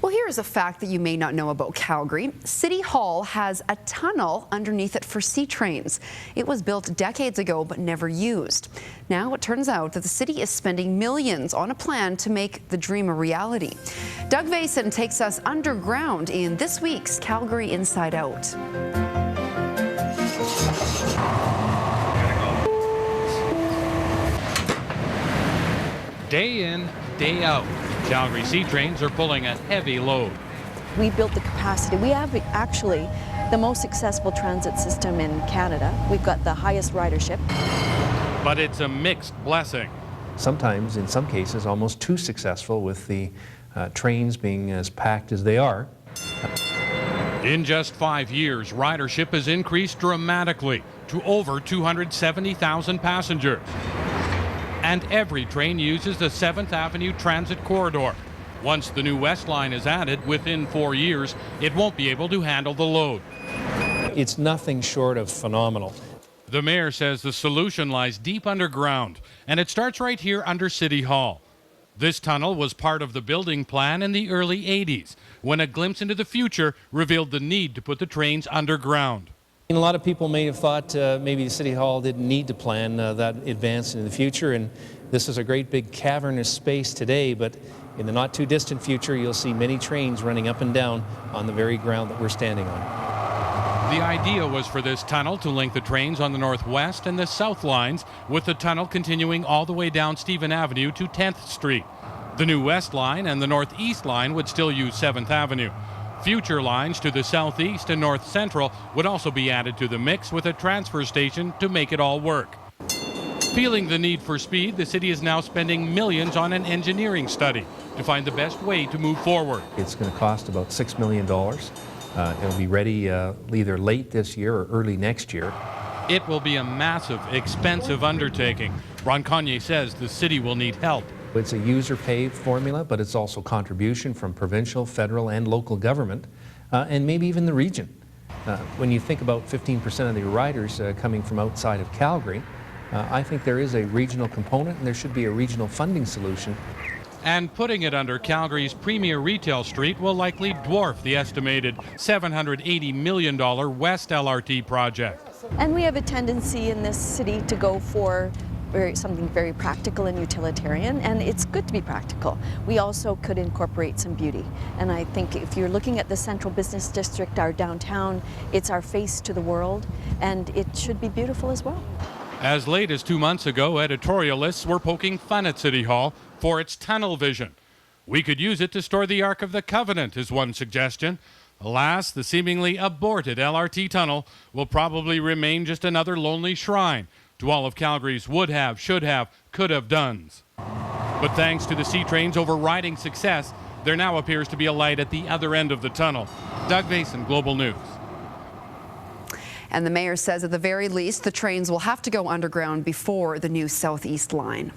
Well, here is a fact that you may not know about Calgary. City Hall has a tunnel underneath it for C trains. It was built decades ago but never used. Now it turns out that the city is spending millions on a plan to make the dream a reality. Doug Vason takes us underground in this week's Calgary Inside Out. Day in, day out, Calgary C trains are pulling a heavy load. We built the capacity. We have actually the most successful transit system in Canada. We've got the highest ridership. But it's a mixed blessing. Sometimes, in some cases, almost too successful with the trains being as packed as they are. In just 5 years, ridership has increased dramatically to over 270,000 passengers. And every train uses the 7th Avenue Transit Corridor. Once the new West Line is added, within 4 years, it won't be able to handle the load. It's nothing short of phenomenal. The mayor says the solution lies deep underground, and it starts right here under City Hall. This tunnel was part of the building plan in the early 80s, when a glimpse into the future revealed the need to put the trains underground. And a lot of people may have thought maybe the City Hall didn't need to plan that advance in the future, and this is a great big cavernous space today, but in the not too distant future you'll see many trains running up and down on the very ground that we're standing on. The idea was for this tunnel to link the trains on the northwest and the south lines, with the tunnel continuing all the way down Stephen Avenue to 10th Street. The new West Line and the Northeast Line would still use 7th Avenue. Future lines to the southeast and north central would also be added to the mix, with a transfer station to make it all work. Feeling the need for speed, the city is now spending millions on an engineering study to find the best way to move forward. It's going to cost about $6 million. It'll be ready either late this year or early next year. It will be a massive, expensive undertaking. Ron Kanye says the city will need help. It's a user-pay formula, but it's also contribution from provincial, federal, and local government, and maybe even the region. When you think about 15% of the riders coming from outside of Calgary, I think there is a regional component, and there should be a regional funding solution. And putting it under Calgary's premier retail street will likely dwarf the estimated $780 million West LRT project. And we have a tendency in this city to go for something very practical and utilitarian, and it's good to be practical. We also could incorporate some beauty, and I think if you're looking at the Central Business District, our downtown, it's our face to the world, and it should be beautiful as well. As late as 2 months ago, editorialists were poking fun at City Hall for its tunnel vision. We could use it to store the Ark of the Covenant, is one suggestion. Alas, the seemingly aborted LRT tunnel will probably remain just another lonely shrine to all of Calgary's would have, should have, could have dones. But thanks to the C train's overriding success, there now appears to be a light at the other end of the tunnel. Doug Vason, Global News. And the mayor says at the very least the trains will have to go underground before the new Southeast Line.